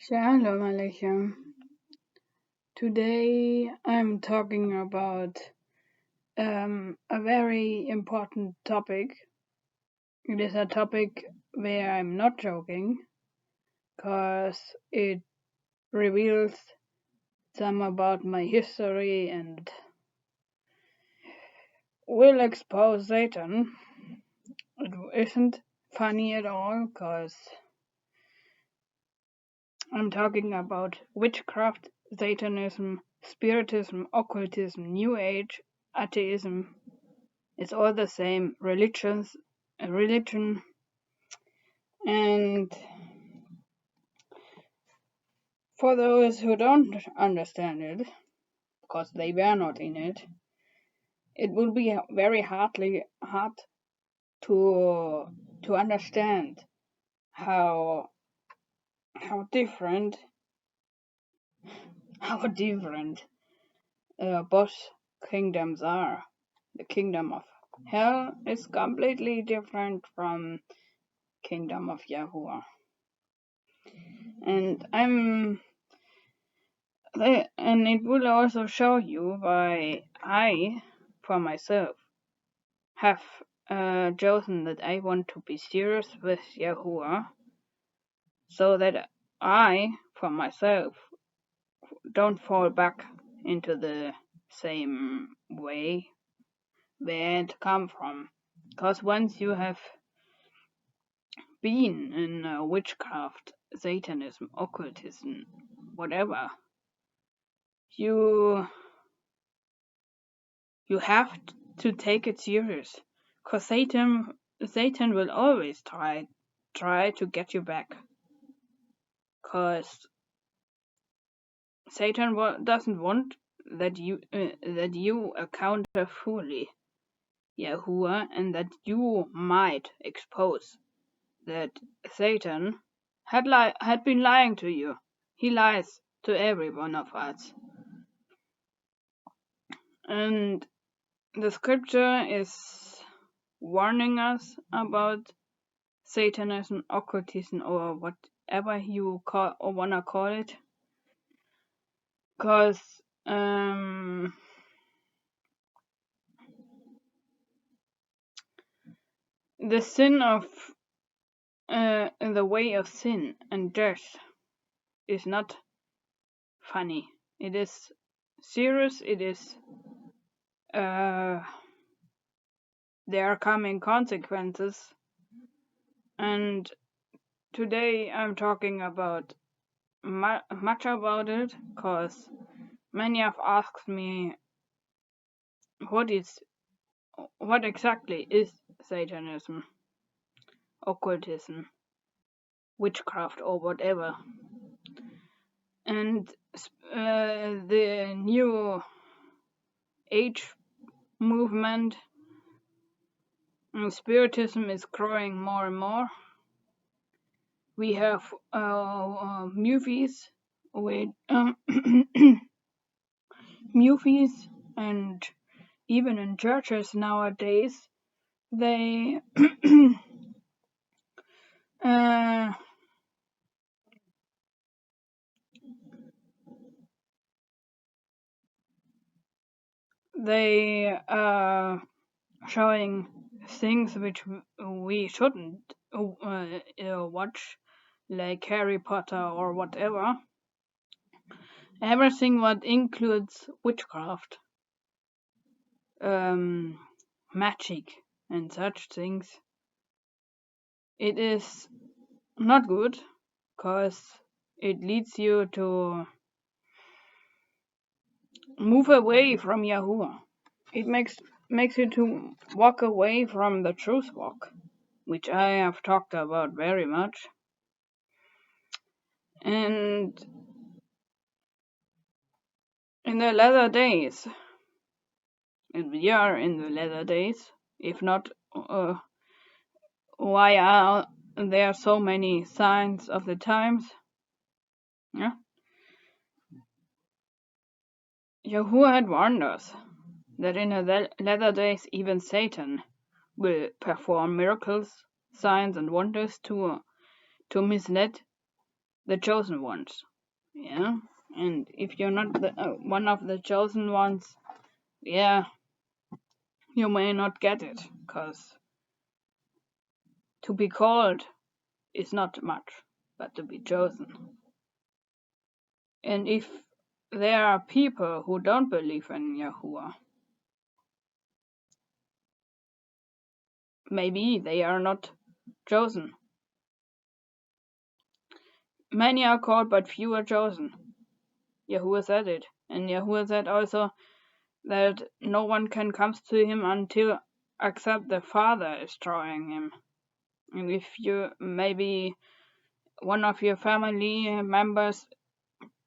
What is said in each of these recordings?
Shalom Aleichem. Today I'm talking about a very important topic. It is a topic where I'm not joking, because it reveals some about my history and will expose Satan. It isn't funny at all, because I'm talking about witchcraft, Satanism, Spiritism, Occultism, New Age, Atheism. It's all the same religion, and for those who don't understand it, because they were not in it, it will be very hard to understand how different both kingdoms are. The kingdom of hell is completely different from kingdom of Yahuwah, and it will also show you why I, for myself, have chosen that I want to be serious with Yahuwah, so that I, for myself, don't fall back into the same way where it come from. Because once you have been in witchcraft, Satanism, occultism, whatever, you have to take it serious, because Satan will always try to get you back, because Satan doesn't want that you encounter fully Yahuwah, and that you might expose that Satan had been lying to you. He lies to every one of us, and the scripture is warning us about Satanism, occultism, or whatever you wanna call it, because the sin of the way of sin and death is not funny. It is serious. It is there are coming consequences, and today I'm talking about much about it, because many have asked me what exactly is Satanism, occultism, witchcraft, or whatever. And the New Age movement and Spiritism is growing more and more. We have movies with movies, and even in churches nowadays, they they are showing things which we shouldn't watch, like Harry Potter or whatever. Everything what includes witchcraft, magic, and such things, it is not good, because it leads you to move away from Yahuwah. It makes you to walk away from the truth walk, which I have talked about very much. And in the latter days, and we are in the latter days, if not, why are there so many signs of the times? Yeah, Yahuwah had warned us that in the latter days even Satan will perform miracles, signs, and wonders to mislead the chosen ones. Yeah, and if you're not one of the chosen ones, yeah, you may not get it, because to be called is not much, but to be chosen. And if there are people who don't believe in Yahuwah, maybe they are not chosen. Many are called, but few are chosen. Yahuwah said it. And Yahuwah said also that no one can come to him until except the Father is drawing him. And if you maybe one of your family members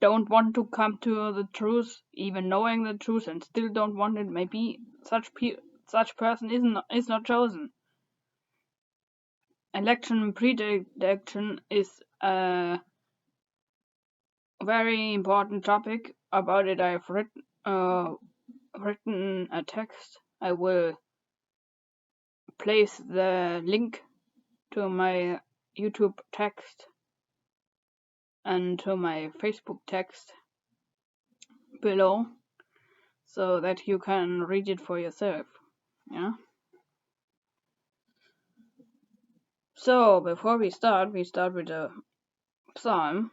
don't want to come to the truth, even knowing the truth, and still don't want it, maybe such person is not chosen. Election prediction is a very important topic. About it, I've written a text. I will place the link to my YouTube text and to my Facebook text below, so that you can read it for yourself. Yeah. So before we start with a psalm.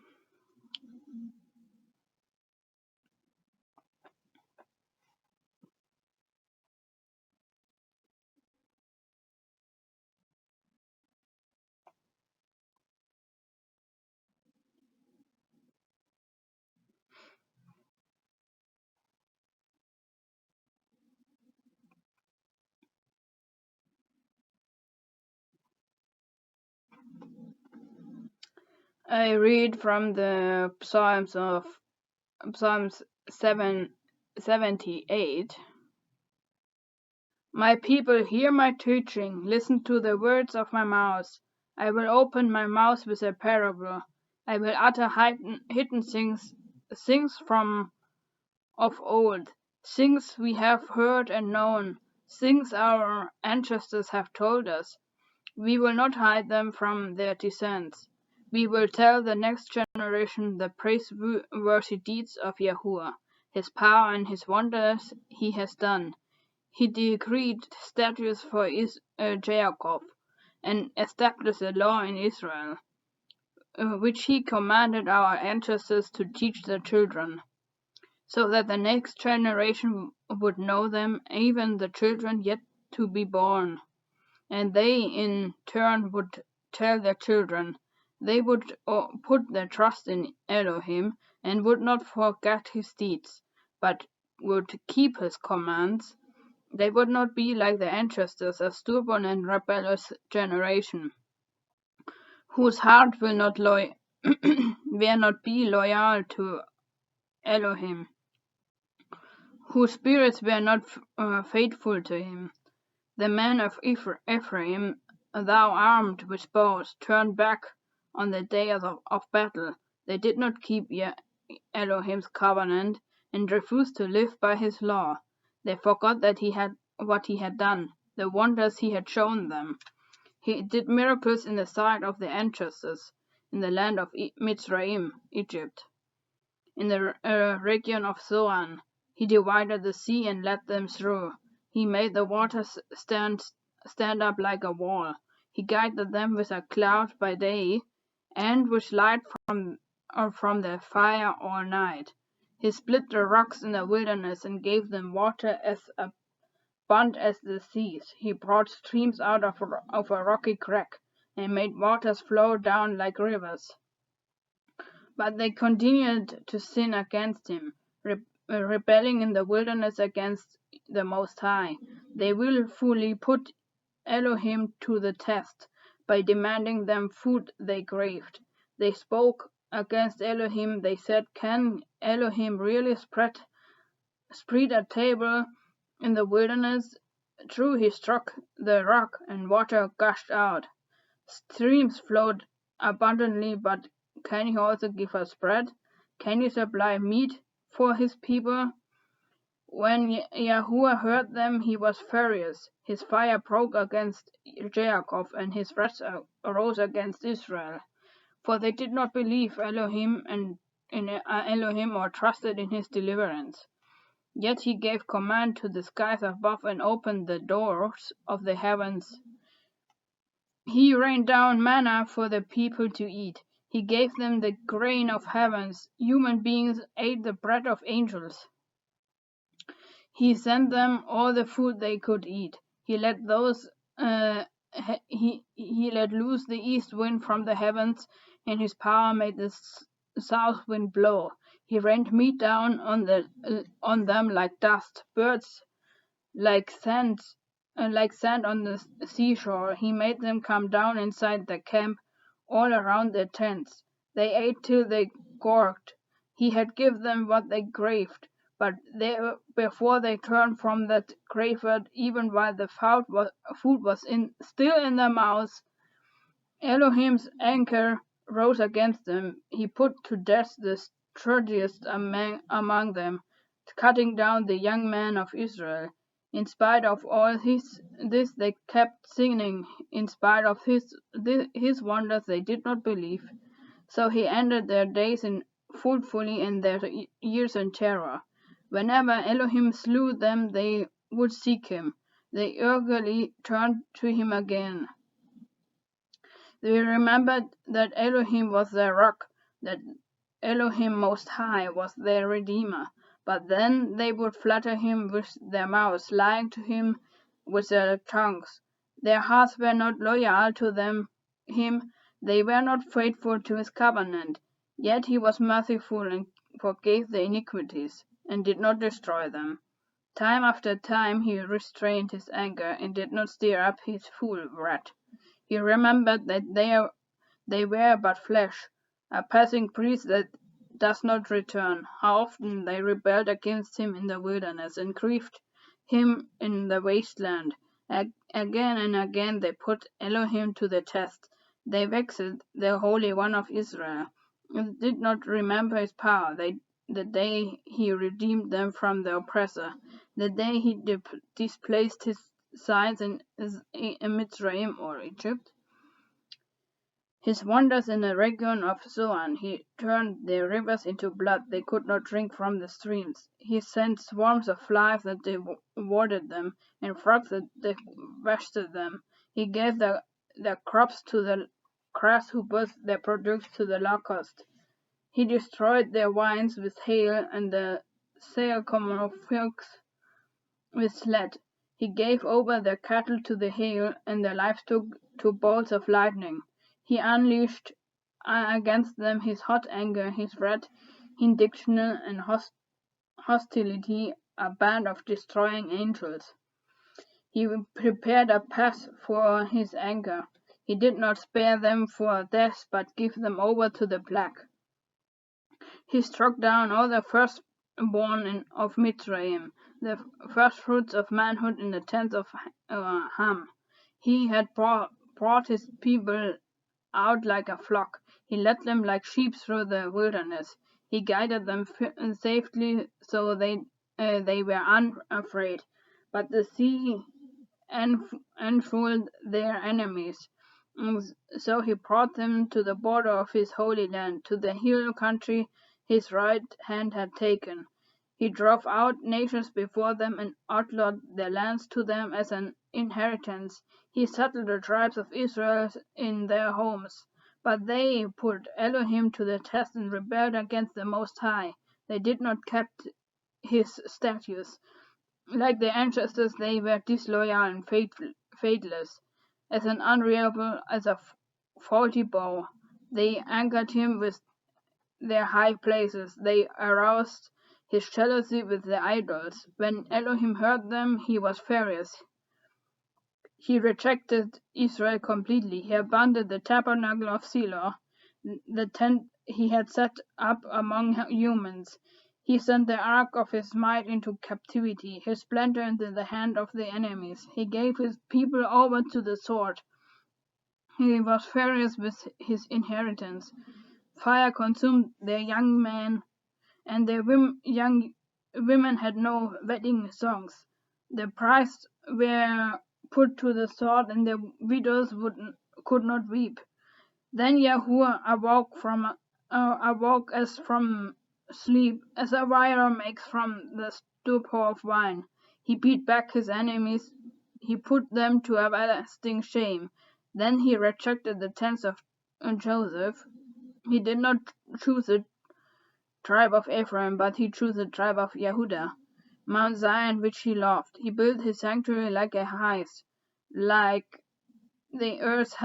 I read from the Psalms 78. My people, hear my teaching, listen to the words of my mouth. I will open my mouth with a parable. I will utter hidden things from of old, things we have heard and known, things our ancestors have told us. We will not hide them from their descendants. We will tell the next generation the praiseworthy deeds of Yahuwah, his power and his wonders he has done. He decreed statutes for Jacob, and established a law in Israel, which he commanded our ancestors to teach their children, so that the next generation would know them, even the children yet to be born. And they in turn would tell their children. They would put their trust in Elohim, and would not forget his deeds, but would keep his commands. They would not be like their ancestors, a stubborn and rebellious generation, whose heart will not be loyal to Elohim, whose spirits were not faithful to him. The men of Ephraim, thou armed with bows, turned back on the day of battle. They did not keep Elohim's covenant, and refused to live by his law. They forgot that what he had done, the wonders he had shown them. He did miracles in the sight of the ancestors, in the land of Mitzrayim, Egypt, in the region of Zoan. He divided the sea and led them through. He made the waters stand up like a wall. He guided them with a cloud by day, and with light from the fire all night. He split the rocks in the wilderness and gave them water as abundant as the seas. He brought streams out of a rocky crack, and made waters flow down like rivers. But they continued to sin against him, rebelling in the wilderness against the Most High. They willfully put Elohim to the test by demanding them food they craved. They spoke against Elohim. They said, "Can Elohim really spread a table in the wilderness?" True, he struck the rock, and water gushed out. Streams flowed abundantly, but can he also give us bread? Can he supply meat for his people? When Yahuwah heard them, he was furious. His fire broke against Jacob, and his wrath arose against Israel. for they did not believe Elohim and in Elohim or trusted in his deliverance. Yet he gave command to the skies above and opened the doors of the heavens. He rained down manna for the people to eat. He gave them the grain of heavens. Human beings ate the bread of angels. He sent them all the food they could eat. He let those he let loose the east wind from the heavens, and his power made the south wind blow. He rained meat down on them like dust, birds like sand on the seashore. He made them come down inside the camp, all around their tents. They ate till they gorged. He had given them what they craved, but before they turned from that craved, even while the food was still in their mouths, Elohim's anger rose against them. He put to death the sturdiest among them, cutting down the young men of Israel. In spite of all this, they kept sinning. In spite of his wonders, they did not believe. So he ended their days fully and their years in terror. Whenever Elohim slew them, they would seek him. They eagerly turned to him again. They remembered that Elohim was their rock, that Elohim Most High was their Redeemer. But then they would flatter him with their mouths, lying to him with their tongues. Their hearts were not loyal to him, they were not faithful to his covenant. Yet he was merciful and forgave their iniquities, and did not destroy them. Time after time he restrained his anger, and did not stir up his full wrath. He remembered that they were but flesh, a passing breeze that does not return. How often they rebelled against him in the wilderness, and grieved him in the wasteland. Again and again they put Elohim to the test. They vexed the Holy One of Israel, and did not remember his power. The day he redeemed them from the oppressor, the day he displaced his signs in Mitzrayim or Egypt, his wonders in the region of Zoan. He turned their rivers into blood. They could not drink from the streams. He sent swarms of flies that devoured them, and frogs that devasted them. He gave their crops to the grasshoppers, their produce to the locust. He destroyed their vines with hail, and the sycamore figs with sleet. He gave over their cattle to the hail, and their livestock to bolts of lightning. He unleashed against them his hot anger, his wrath, indignation, and hostility, a band of destroying angels. He prepared a path for his anger. He did not spare them for death, but gave them over to the plague. He struck down all the firstborn of Mitzrayim, the firstfruits of manhood in the tents of Ham. He had brought his people out like a flock. He led them like sheep through the wilderness. He guided them safely, so they were unafraid. But the sea enfolded their enemies. So he brought them to the border of his holy land, to the hill country his right hand had taken. He drove out nations before them and outlawed their lands to them as an inheritance. He settled the tribes of Israel in their homes. But they put Elohim to the test and rebelled against the Most High. They did not keep his statutes. Like their ancestors, they were disloyal and faithless, as an unreliable as a faulty bow. They angered him with their high places. They aroused his jealousy with their idols. When Elohim heard them, he was furious. He rejected Israel completely. He abandoned the tabernacle of Shiloh, the tent he had set up among humans. He sent the ark of his might into captivity, his splendor into the hand of the enemies. He gave his people over to the sword. He was furious with his inheritance. Fire consumed their young men, and their young women had no wedding songs. The priests were put to the sword, and the widows could not weep. Then Yahuwah awoke as from sleep, as a warrior makes from the stupor of wine. He beat back his enemies, he put them to everlasting shame. Then he rejected the tents of Joseph. He did not choose the tribe of Ephraim, but he chose the tribe of Yehudah, Mount Zion which he loved. He built his sanctuary like a height, like the earth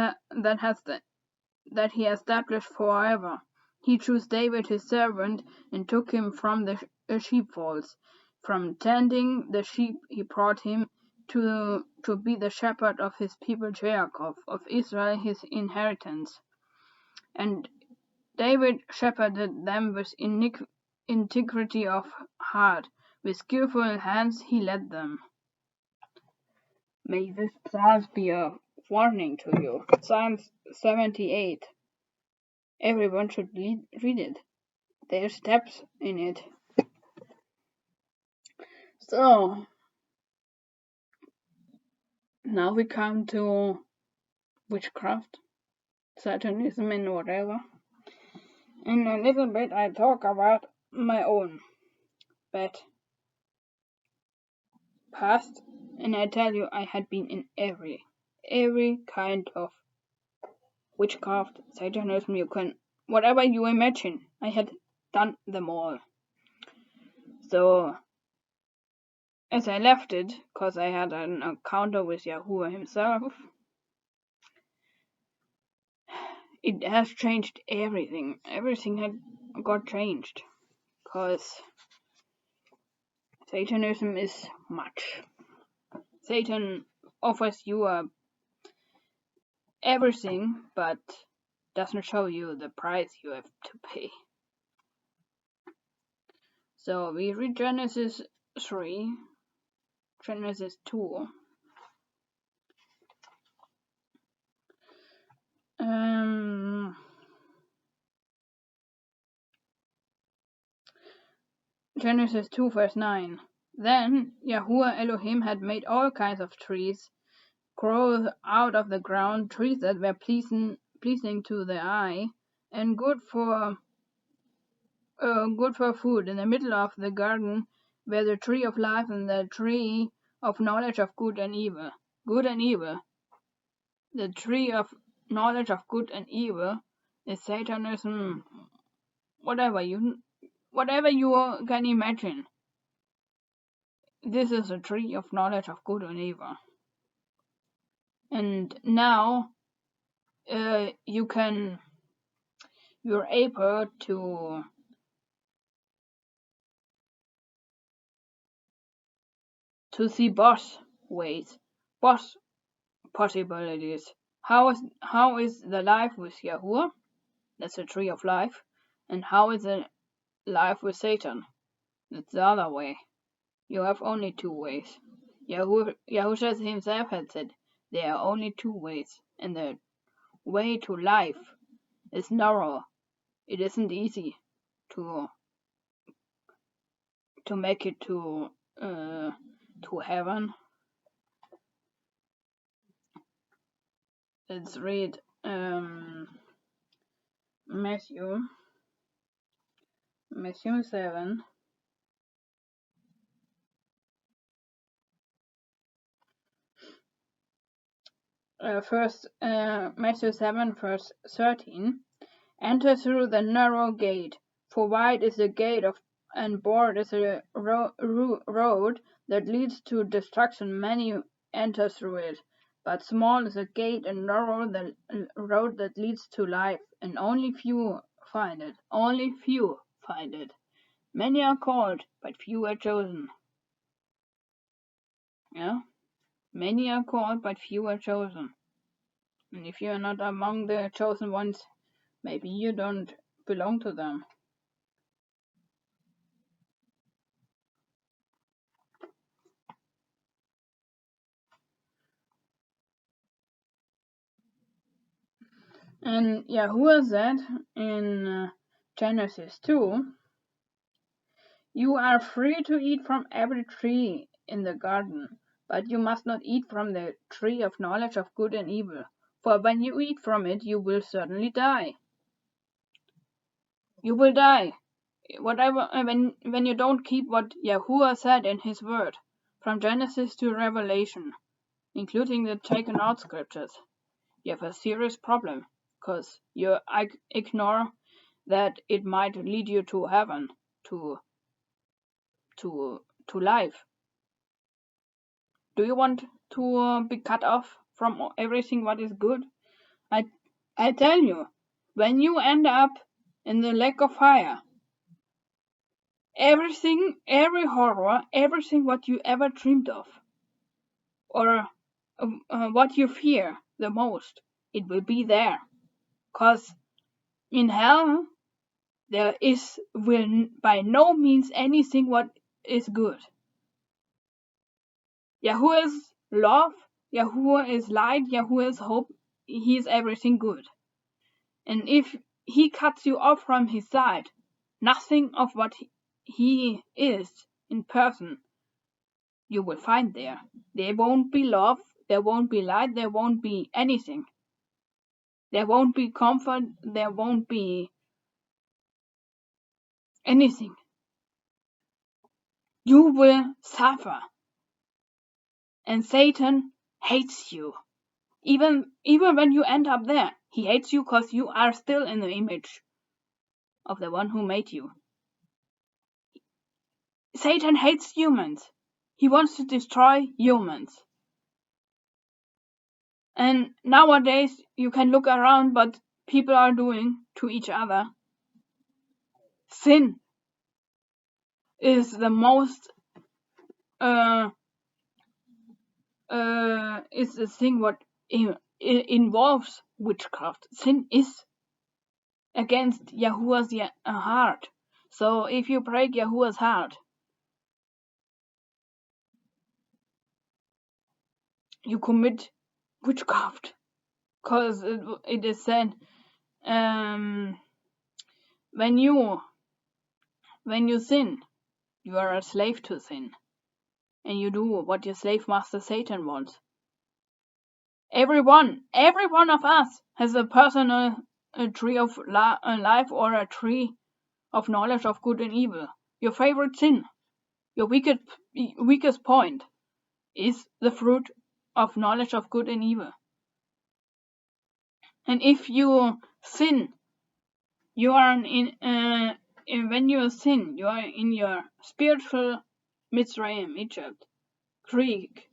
that he established forever. He chose David his servant, and took him from the sheepfolds. From tending the sheep he brought him to be the shepherd of his people Jacob, of Israel his inheritance. And David shepherded them with integrity of heart. With skillful hands he led them. May this psalm be a warning to you. Psalm 78. Everyone should read it. There are steps in it. So, now we come to witchcraft, Satanism, and whatever. In a little bit I talk about my own bad past, and I tell you I had been in every kind of witchcraft, Satanism, whatever you imagine, I had done them all. So, as I left it, because I had an encounter with Yahuwah himself, it has changed everything. Everything had got changed, because Satanism is much. Satan offers you everything, but doesn't show you the price you have to pay. So we read Genesis 3, Genesis 2. Genesis 2 verse 9. Then Yahuwah Elohim had made all kinds of trees grow out of the ground, trees that were pleasing to the eye and good for food. In the middle of the garden were the tree of life and the tree of knowledge of good and evil. Good and evil. The tree of knowledge of good and evil is Satanism, whatever you can imagine. This is a tree of knowledge of good and evil. And now you're able to see both ways, both possibilities. How is the life with Yahuwah? That's the tree of life. And how is the life with Satan? That's the other way. You have only two ways. Yahushua himself had said there are only two ways, and the way to life is narrow. It isn't easy to make it to heaven. Let's read Matthew 7. First, Matthew 7 verse 13. Enter through the narrow gate, for wide is the gate and broad is the road that leads to destruction. Many enter through it, but small is the gate and narrow the road that leads to life, and only few find it. Only few find it. Many are called, but few are chosen. Yeah, many are called, but few are chosen. And if you are not among the chosen ones, maybe you don't belong to them. And Yahuwah said in Genesis 2, you are free to eat from every tree in the garden, but you must not eat from the tree of knowledge of good and evil, For when you eat from it, you will certainly die. You will die. Whatever, when you don't keep what Yahuwah said in his word, from Genesis to Revelation, including the taken out scriptures, you have a serious problem, because you ignore that it might lead you to heaven, to life. Do you want to be cut off from everything what is good? I tell you, when you end up in the lake of fire, everything, every horror, everything what you ever dreamed of, or what you fear the most, it will be there. Because in hell, there will by no means anything what is good. Yahuwah is love, Yahuwah is light, Yahuwah is hope, he is everything good. And if he cuts you off from his side, nothing of what he is in person you will find there. There won't be love, there won't be light, there won't be anything. There won't be comfort, there won't be anything. You will suffer. And Satan hates you. Even when you end up there, he hates you because you are still in the image of the one who made you. Satan hates humans. He wants to destroy humans. And nowadays, you can look around what people are doing to each other. Sin is the most is the thing what involves witchcraft. Sin is against Yahuwah's heart. So if you break Yahuwah's heart, you commit witchcraft. Because it is said, when you sin, you are a slave to sin. And you do what your slave master Satan wants. Every one of us has a personal tree of life, or a tree of knowledge of good and evil. Your favorite sin, your weakest point, is the fruit of knowledge of good and evil. And if you sin, you are when you sin, you are in your spiritual Mitzrayim, Egypt, Greek,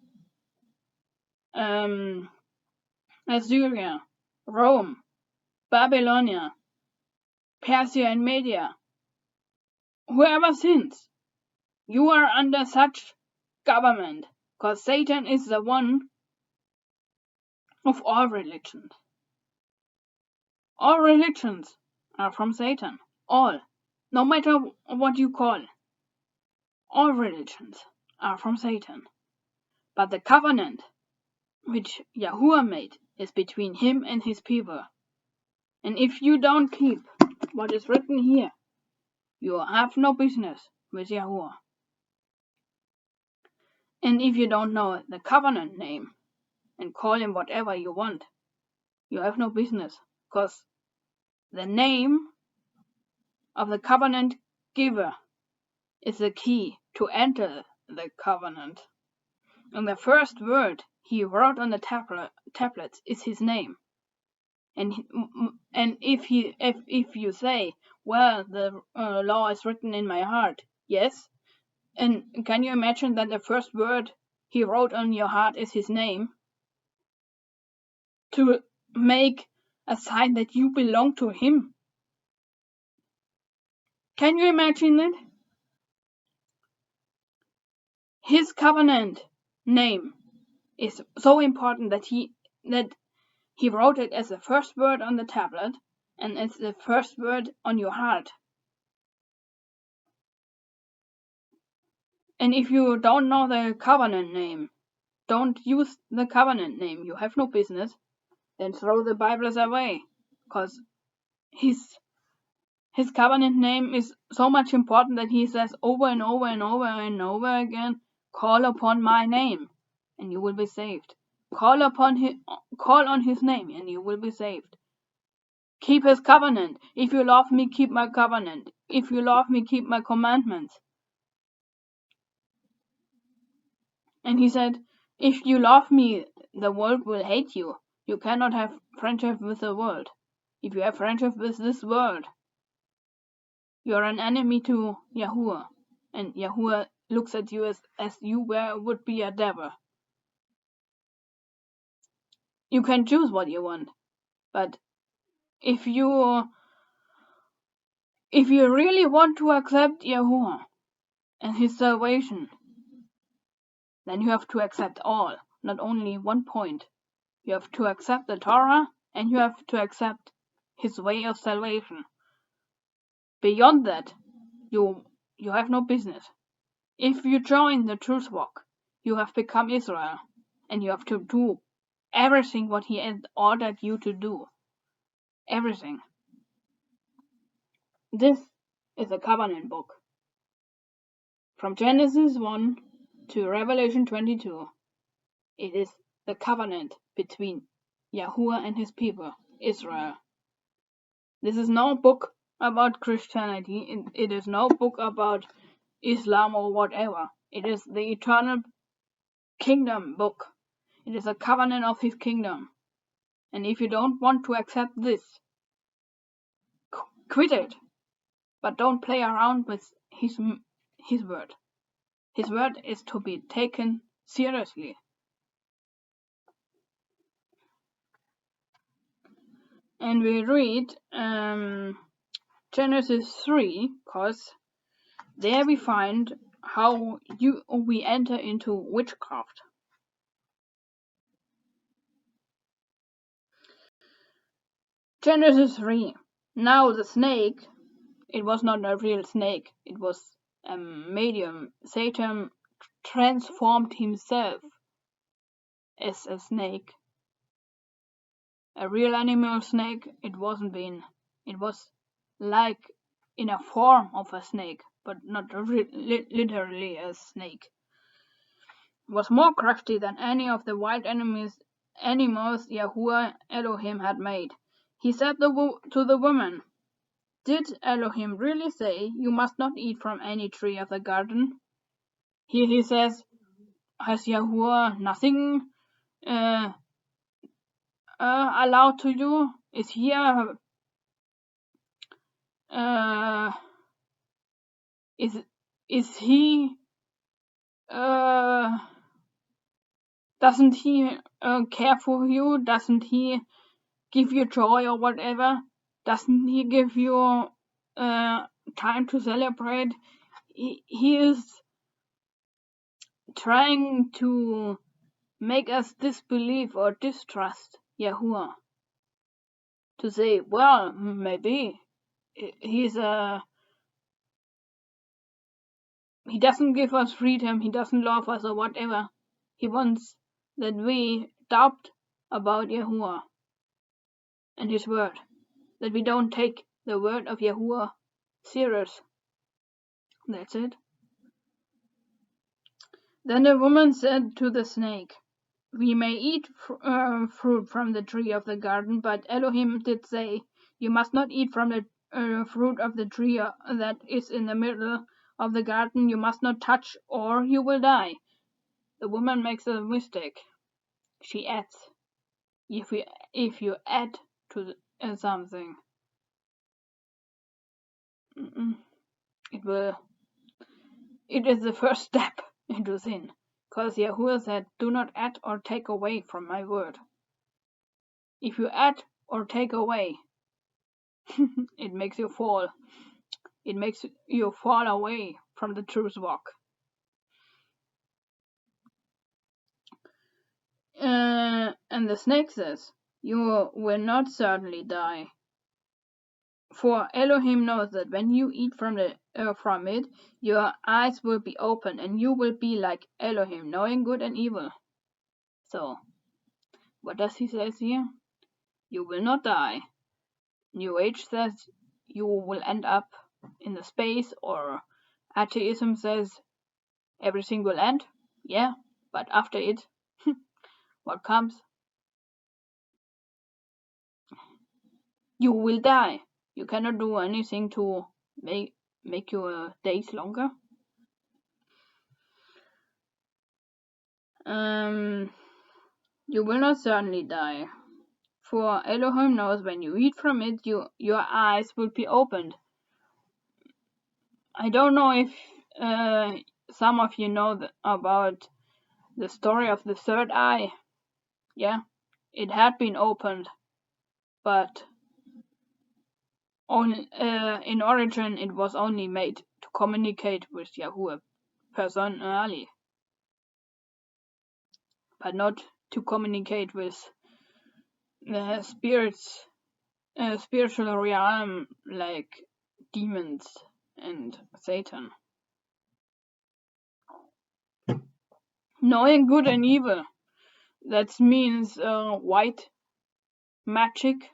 Assyria, Rome, Babylonia, Persia and Media. Whoever sins, you are under such government, because Satan is the one of all religions. All religions are from Satan. All. No matter what you call. All religions are from Satan. But the covenant which Yahuwah made is between him and his people. And if you don't keep what is written here, you have no business with Yahuwah. And if you don't know the covenant name and call him whatever you want, you have no business, because the name of the covenant giver is the key to enter the covenant. And the first word he wrote on the tablets is his name. And if you say, well, the law is written in my heart, yes. And can you imagine that the first word he wrote on your heart is his name? To make a sign that you belong to him. Can you imagine it? His covenant name is so important that he wrote it as the first word on the tablet, and it's the first word on your heart. And if you don't know the covenant name, don't use the covenant name, you have no business, then throw the Bibles away, because his covenant name is so much important that he says over and over and over and over again, call upon my name and you will be saved. Call on his name, and you will be saved. Keep his covenant. If you love me, keep my covenant. If you love me, keep my commandments. And he said, if you love me, the world will hate you. You cannot have friendship with the world. If you have friendship with this world, you are an enemy to Yahuwah. And Yahuwah looks at you as you would be a devil. You can choose what you want. But if you really want to accept Yahuwah and his salvation, then you have to accept all, not only one point. You have to accept the Torah, and you have to accept his way of salvation. Beyond that, you have no business. If you join the truth walk, you have become Israel, and you have to do everything what he has ordered you to do. Everything. This is a covenant book. From Genesis 1 to Revelation 22, it is the covenant between Yahuwah and his people, Israel. This is no book about Christianity. It is no book about Islam or whatever. It is the eternal kingdom book. It is a covenant of his kingdom. And if you don't want to accept this, quit it. But don't play around with his word. His word is to be taken seriously. And we read Genesis 3, because there we find how we enter into witchcraft. Genesis 3. Now the snake, it was not a real snake, it was a medium. Satan transformed himself as a snake. A real animal snake, it wasn't been. It was like in a form of a snake, but not literally a snake. It was more crafty than any of the wild animals Yahuwah Elohim had made. He said to the woman, did Elohim really say you must not eat from any tree of the garden? Here he says, has Yahuwah nothing allowed to you? Is here is he doesn't he care for you? Doesn't he give you joy or whatever? Doesn't he give you time to celebrate? He is trying to make us disbelieve or distrust Yahuwah. To say, well, maybe he doesn't give us freedom, he doesn't love us or whatever. He wants that we doubt about Yahuwah and his word, that we don't take the word of Yahuwah serious. That's it. Then the woman said to the snake, we may eat fruit from the tree of the garden, but Elohim did say, you must not eat from the fruit of the tree that is in the middle of the garden. You must not touch, or you will die. The woman makes a mistake. She adds, if you add to something, it is the first step into sin. Because Yahuwah said, do not add or take away from my word. If you add or take away, it makes you fall. It makes you fall away from the truth walk. And the snake says, you will not certainly die. For Elohim knows that when you eat from it, your eyes will be open, and you will be like Elohim, knowing good and evil. So, what does he say here? You will not die. New Age says you will end up in the space, or Atheism says everything will end. Yeah, but after it, what comes? You will die. You cannot do anything to make your days longer. You will not certainly die. For Elohim knows when you eat from it, your eyes will be opened. I don't know if some of you know about the story of the third eye. Yeah, it had been opened, but in origin it was only made to communicate with Yahuwah personally, but not to communicate with the spiritual realm like demons and Satan. Knowing good and evil, that means white magic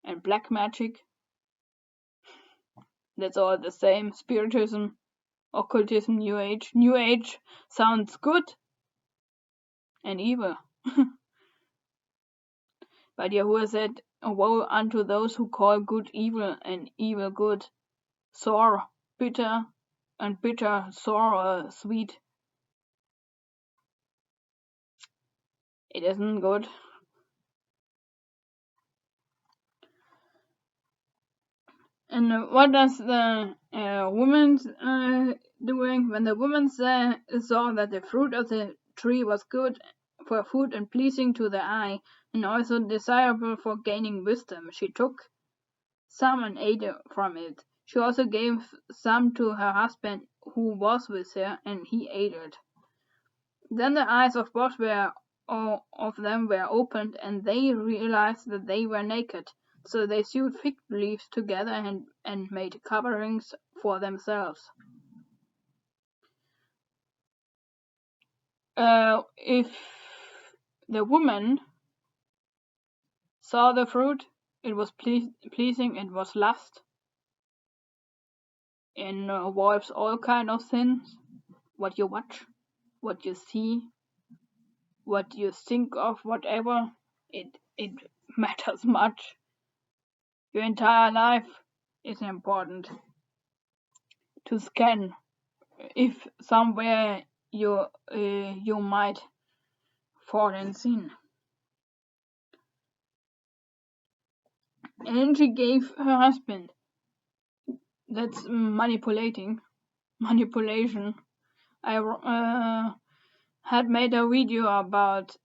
and black magic. That's all the same. Spiritism, occultism, New Age. New Age sounds good and evil. But Yahuwah said, woe unto those who call good evil and evil good, sour bitter, and bitter sour sweet. It isn't good. And what does the woman doing? When the woman saw that the fruit of the tree was good for food and pleasing to the eye, and also desirable for gaining wisdom, she took some and ate from it. She also gave some to her husband who was with her, and he ate it. Then the eyes of both of them were opened, and they realized that they were naked. So they sewed fig leaves together and made coverings for themselves. If the woman saw the fruit, it was pleasing, it was lust, and involves all kind of sins. What you watch, what you see, what you think of, whatever, it matters much. Your entire life is important to scan if somewhere you might fall in sin. And she gave her husband. That's manipulation. I had made a video about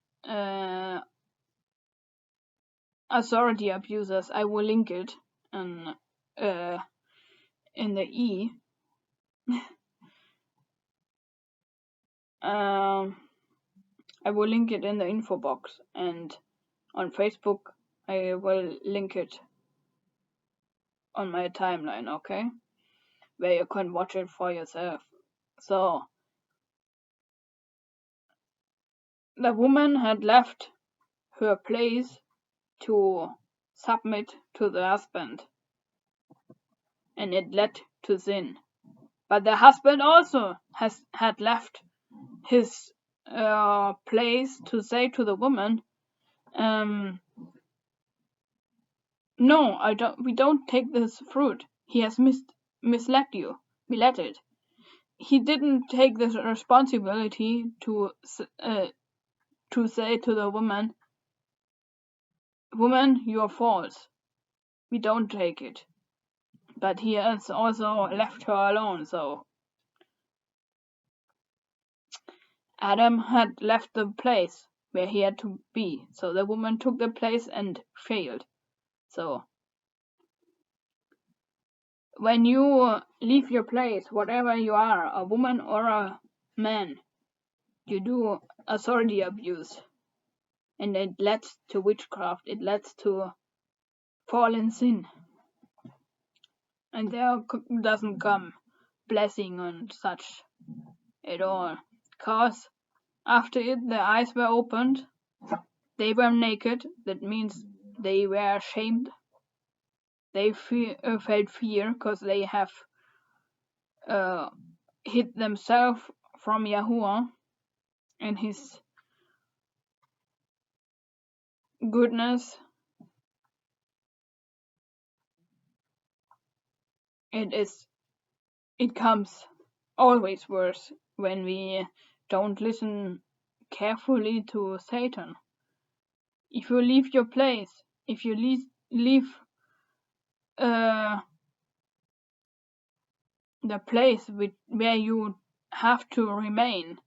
authority abusers. I will link it in the E. I will link it in the info box, and on Facebook I will link it on my timeline, okay? Where you can watch it for yourself. So, the woman had left her place to submit to the husband, and it led to sin. But the husband also had left his place to say to the woman, no, we don't take this fruit. He has misled you. It. He didn't take the responsibility to say to the woman, you are false. We don't take it. But he has also left her alone, so Adam had left the place where he had to be, so the woman took the place and failed. So when you leave your place, whatever you are, a woman or a man, you do authority abuse, and it leads to witchcraft, it leads to fallen sin, and there doesn't come blessing and such at all, because after it the eyes were opened, they were naked. That means they were ashamed. They felt fear because they have hid themselves from Yahuwah and his goodness, it comes always worse when we don't listen carefully to Satan. If you leave your place, if you leave the place where you have to remain,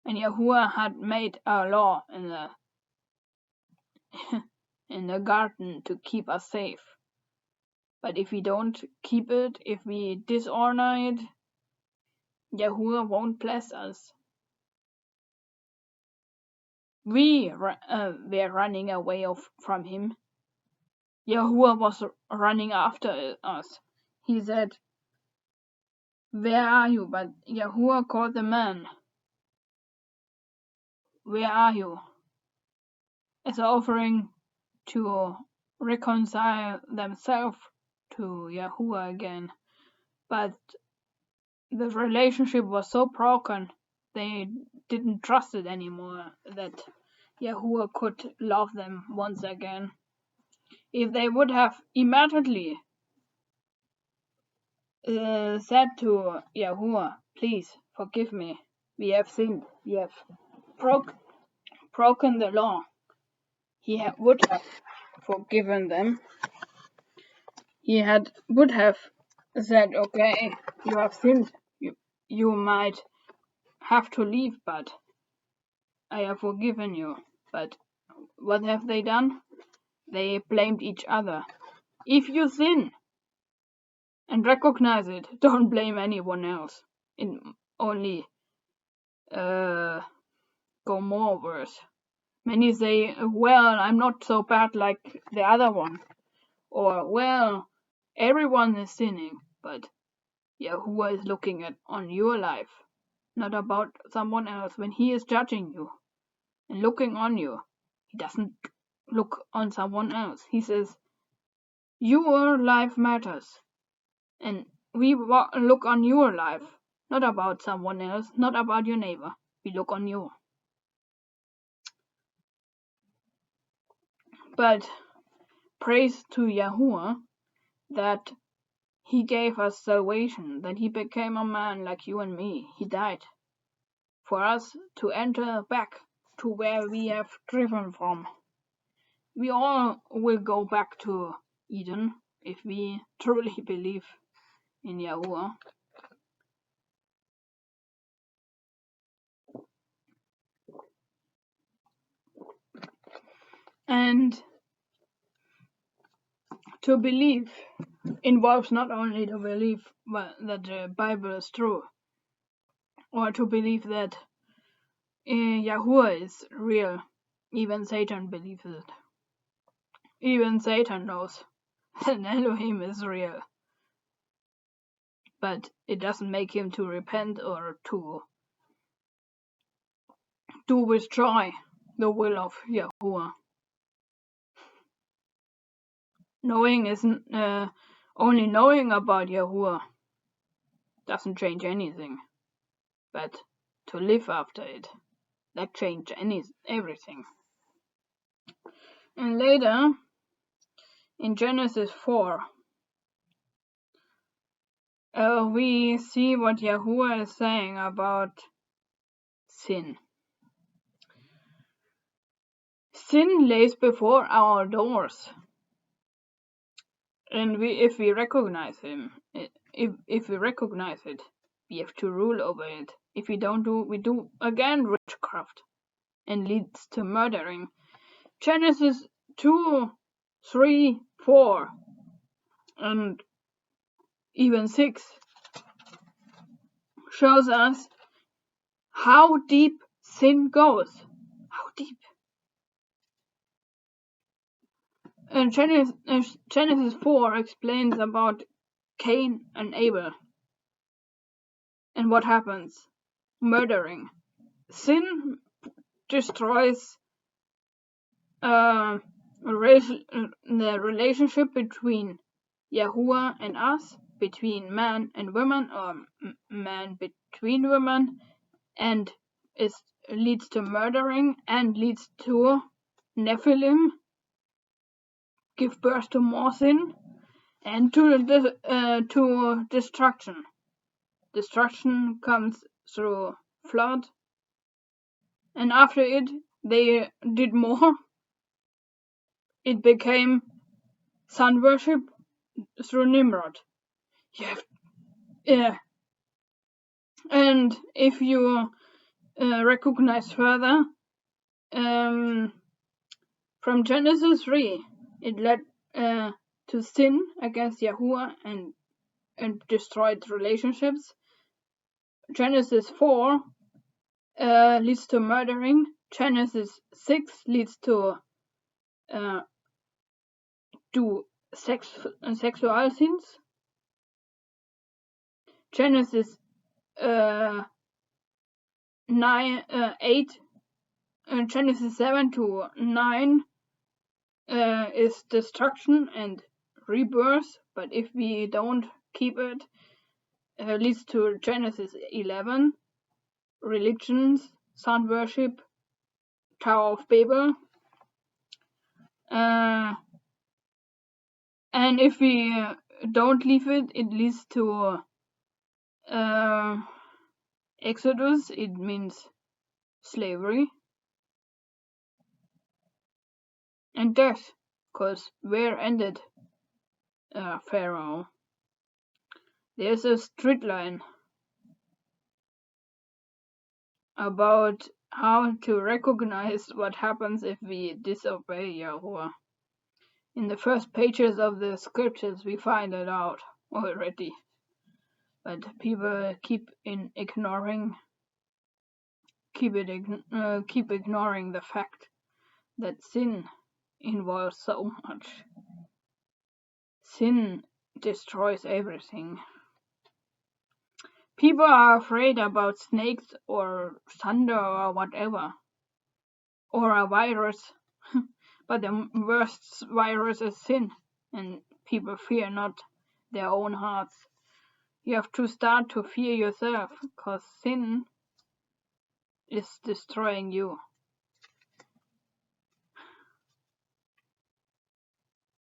and Yahuwah had made a law in the in the garden to keep us safe. But if we don't keep it, if we dishonor it, Yahuwah won't bless us. We were running away from him. Yahuwah was running after us. He said, "Where are you?" But Yahuwah called the man. "Where are you?" As an offering to reconcile themselves to Yahuwah again. But the relationship was so broken, they didn't trust it anymore, that Yahuwah could love them once again. If they would have immediately said to Yahuwah, "Please forgive me, we have sinned, we have broken the law," he would have forgiven them. He would have said, "Okay, you have sinned, you might have to leave, but I have forgiven you." But what have they done? They blamed each other. If you sin and recognize it, don't blame anyone else. It only go more worse. Many say, "Well, I'm not so bad like the other one," or, "Well, everyone is sinning," but Yahuwah is looking on your life, not about someone else. When he is judging you and looking on you, he doesn't look on someone else. He says, your life matters, and we look on your life, not about someone else, not about your neighbor. We look on you. But praise to Yahuwah that he gave us salvation, that he became a man like you and me. He died for us to enter back to where we have driven from. We all will go back to Eden if we truly believe in Yahuwah. And to believe involves not only the belief that the Bible is true, or to believe that Yahuwah is real. Even Satan believes it. Even Satan knows that Elohim is real. But it doesn't make him to repent or to destroy the will of Yahuwah. Knowing isn't only knowing about Yahuwah doesn't change anything, but to live after it, that changes everything. And later, in Genesis 4, we see what Yahuwah is saying about sin. Sin lays before our doors, and if we recognize if we recognize it, we have to rule over it. If we don't we do again witchcraft, and leads to murdering. Genesis 2, 3, 4, and even 6 shows us how deep sin goes. How deep. And Genesis 4 explains about Cain and Abel and what happens. Murdering. Sin destroys the relationship between Yahuwah and us, between man and woman, or man between women, and it leads to murdering and leads to Nephilim give birth to more sin and to destruction. Destruction comes through flood, and after it they did more. It became sun worship through Nimrod. Yeah. And if you recognize further, from Genesis 3, it led to sin against Yahuwah and destroyed relationships. Genesis 4 leads to murdering. Genesis 6 leads to sexual sins. Genesis 8, Genesis 7 to 9 is destruction and rebirth, but if we don't keep it, leads to Genesis 11, religions, sun worship, Tower of Babel. And if we don't leave it, it leads to Exodus. It means slavery. And death, because where ended Pharaoh? There's a street line about how to recognize what happens if we disobey Yahuwah. In the first pages of the scriptures we find it out already, but people keep ignoring the fact that sin involves so much. Sin destroys everything. People are afraid about snakes or thunder or whatever, or a virus, but the worst virus is sin, and people fear not their own hearts. You have to start to fear yourself, because sin is destroying you.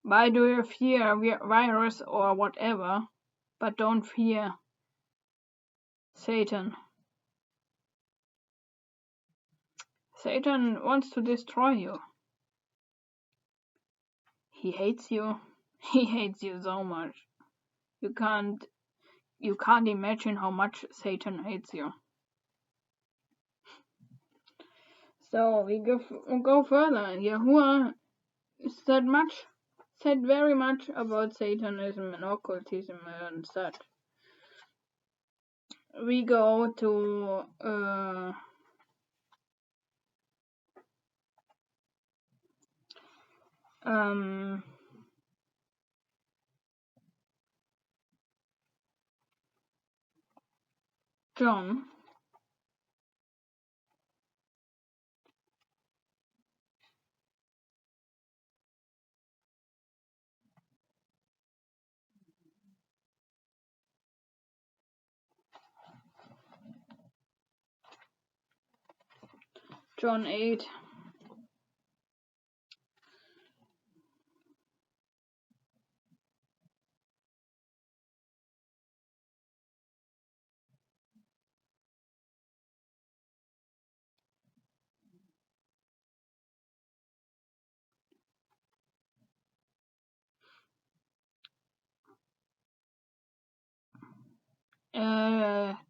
Why do you fear virus or whatever, but don't fear Satan? Satan wants to destroy you. He hates you. He hates you so much. You can't imagine how much Satan hates you. So we go further. Yahuwah said very much about Satanism and Occultism and such. We go to John. John 8.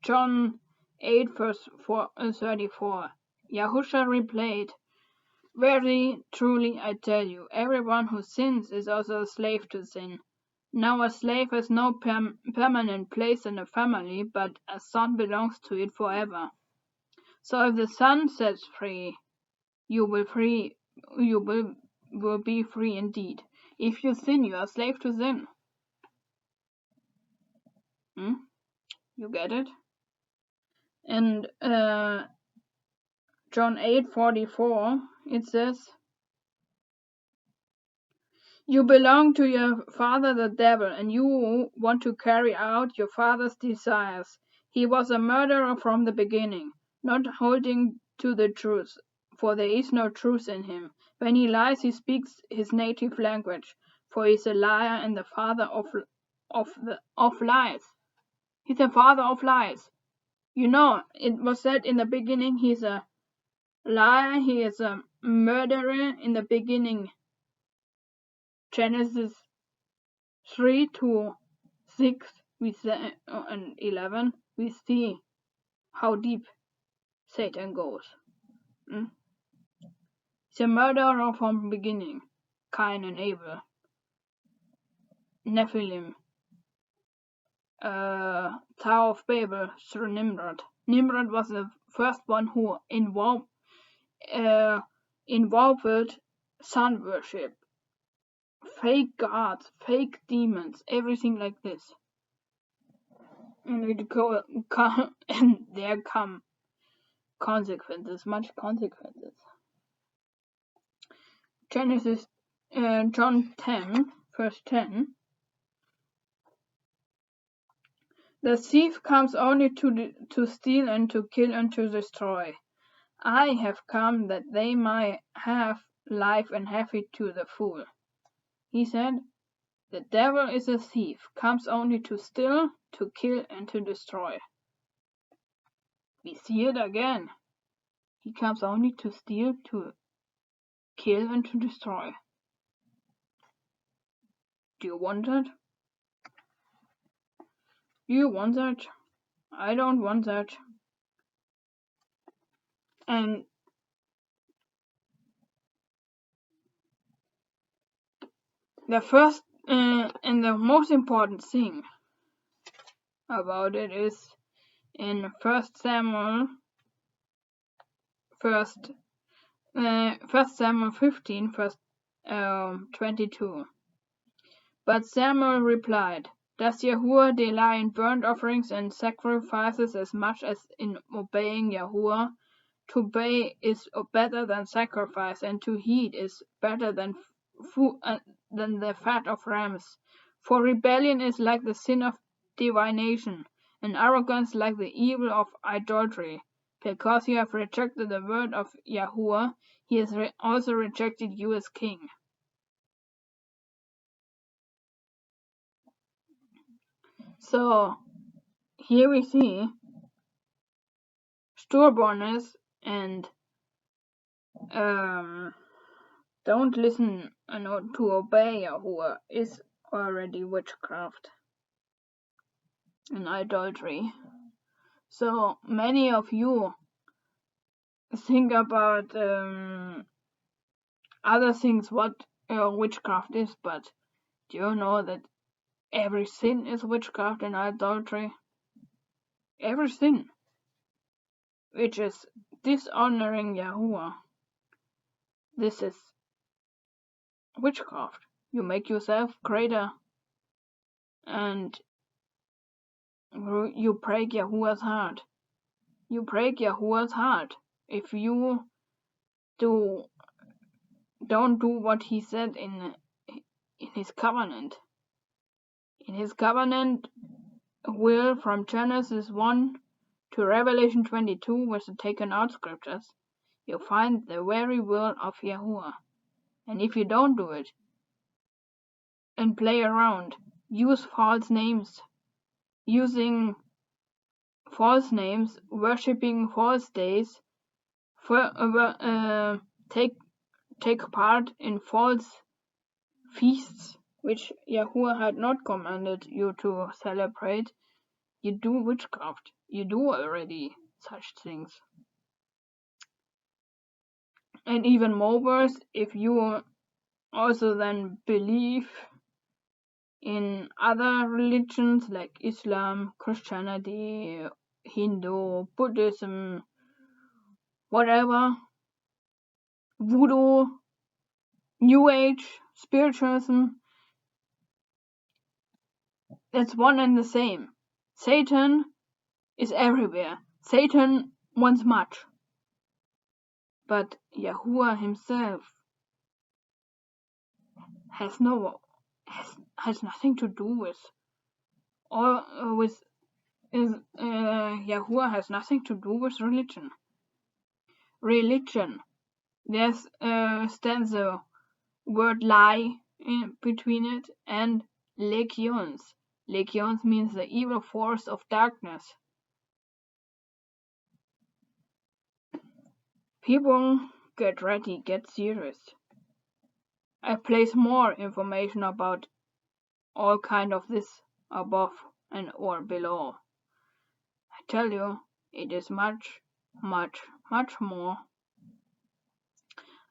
John 8 verse 34. Yahusha replied, "Very truly I tell you, everyone who sins is also a slave to sin. Now a slave has no permanent place in a family, but a son belongs to it forever. So if the Son sets free, you will be free indeed. If you sin, you are a slave to sin." You get it? And John 8:44, it says, "You belong to your father the devil, and you want to carry out your father's desires. He was a murderer from the beginning, not holding to the truth, for there is no truth in him. When he lies, he speaks his native language, for he is a liar and the father of lies. He's a father of lies. You know, it was said in the beginning he's a liar, he is a murderer in the beginning. Genesis 3 to 6 and 11, we see how deep Satan goes. He's a murderer from the beginning. Cain and Abel, Nephilim, Tower of Babel through Nimrod. Nimrod was the first one who involved sun worship, fake gods, fake demons, everything like this. And there come consequences, much consequences. Genesis, John 10, verse 10. The thief comes only to steal and to kill and to destroy. I have come that they might have life and have it to the full. He said, the devil is a thief, comes only to steal, to kill and to destroy. We see it again. He comes only to steal, to kill and to destroy. Do you want that? Do you want that? I don't want that. And the first and the most important thing about it is in 1 Samuel 15, verse 22. But Samuel replied, does Yahuwah delight in burnt offerings and sacrifices as much as in obeying Yahuwah? To obey is better than sacrifice, and to heed is better than the fat of rams. For rebellion is like the sin of divination, and arrogance like the evil of idolatry. Because you have rejected the word of Yahuwah, he has also rejected you as king. So, here we see stubbornness and don't listen to obey Yahuwah is already witchcraft and idolatry. So many of you think about other things what witchcraft is, but do you know that every sin is witchcraft and idolatry? Every sin which is dishonoring Yahuwah, this is witchcraft. You make yourself greater and you break Yahuwah's heart. You break Yahuwah's heart if you don't do what he said in his covenant. In his covenant will from Genesis 1 to Revelation 22 with the taken out scriptures, you find the very will of Yahuwah. And if you don't do it and play around, use false names, using false names, worshipping false days, take part in false feasts which Yahuwah had not commanded you to celebrate, you do witchcraft. You do already such things. And even more worse, if you also then believe in other religions like Islam, Christianity, Hindu, Buddhism, whatever, Voodoo, New Age, Spiritism, that's one and the same. Satan is everywhere. Satan wants much. But Yahuwah himself has nothing to do with Yahuwah has nothing to do with religion. Religion There's stands the word lie in between it and legions. Legions means the evil force of darkness. People, get ready, get serious. I place more information about all kind of this above and or below. I tell you, it is much, much, much more.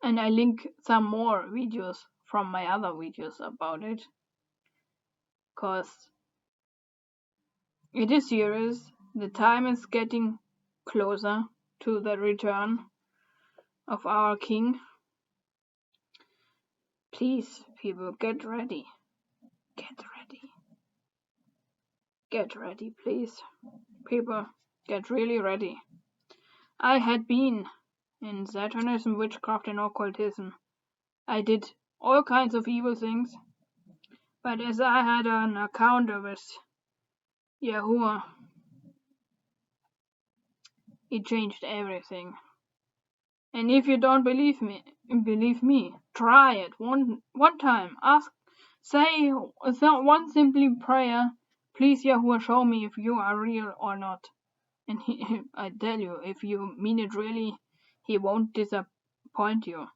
And I link some more videos from my other videos about it. Cause it is serious. The time is getting closer to the return of our King. Please, people, get ready. Get ready. Get ready, please. People, get really ready. I had been in Satanism, Witchcraft, and Occultism. I did all kinds of evil things. But as I had an encounter with Yahuwah, it changed everything. And if you don't believe me, try it one time. Say one simple prayer. Please, Yahuwah, show me if you are real or not. And I tell you, if you mean it really, he won't disappoint you.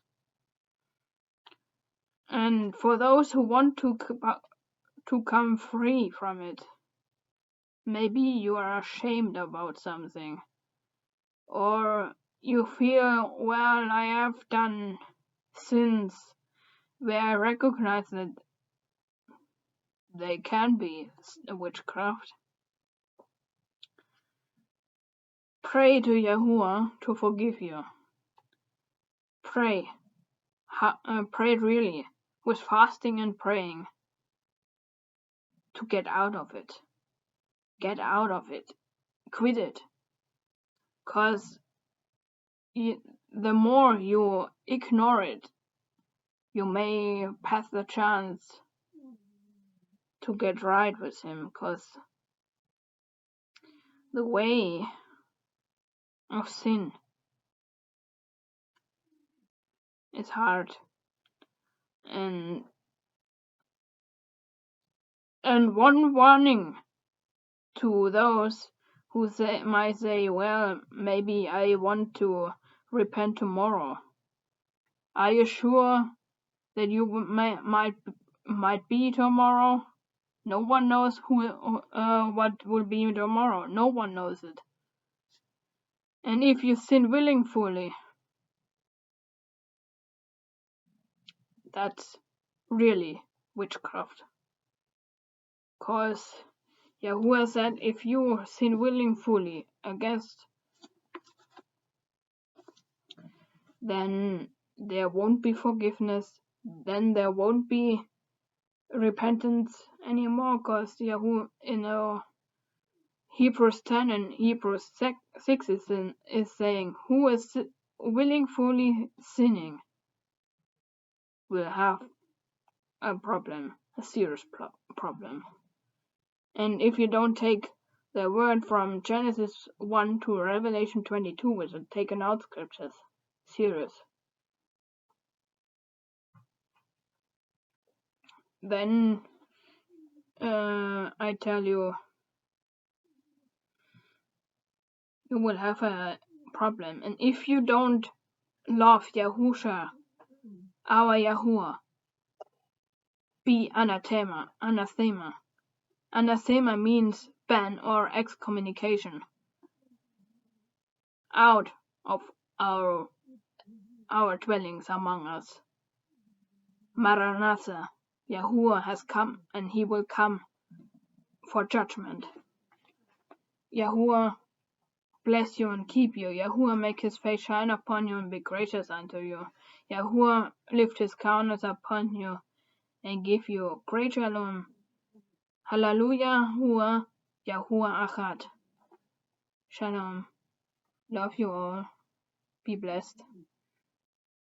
And for those who want to come free from it, maybe you are ashamed about something, or you feel, well, I have done sins where I recognize that they can be witchcraft. Pray to Yahuwah to forgive you. Pray. Pray really, with fasting and praying, to get out of it. Get out of it. Quit it. Because the more you ignore it, you may pass the chance to get right with him, because the way of sin is hard. And one warning to those who might say, well, maybe I want to repent tomorrow. Are you sure that you might be tomorrow? No one knows what will be tomorrow. No one knows it. And if you sin willingly, that's really witchcraft. Because Yahuwah said, if you sin willingly against, then there won't be forgiveness, then there won't be repentance anymore, because Yahuwah, Hebrews 10 and Hebrews 6 is saying, who is willingly sinning will have a problem, a serious problem. And if you don't take the word from Genesis 1 to Revelation 22, which are taken out scriptures, serious, then I tell you, you will have a problem. And if you don't love Yahusha, our Yahuwah, be anathema. Anathema means ban or excommunication. Out of our dwellings among us. Maranatha, Yahuwah has come, and he will come for judgment. Yahuwah bless you and keep you. Yahuwah make his face shine upon you and be gracious unto you. Yahuwah lift his countenance upon you and give you great shalom. Hallelujah, Yahuwah Achad. Shalom. Love you all. Be blessed.